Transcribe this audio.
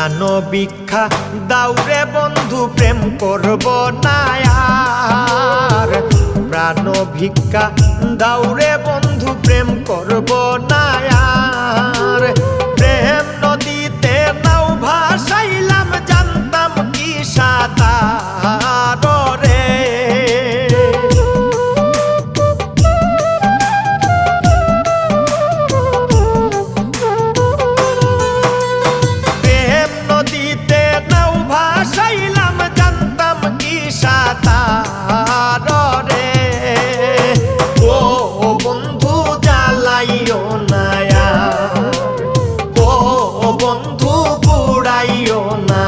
প্রাণ ভিক্ষা দাউরে বন্ধু প্রেম করব না আর। প্রাণ ভিক্ষা দাউরে বন্ধু প্রেম করব না আর। প্রেম নদীতে নাও ভাসাইলাম জানতাম কি সাঁতার রে। ভাসাইলাম জানতাম কি সাঁতার রে। ও বন্ধু জ্বালাইও না, ও বন্ধু পুড়াইও না।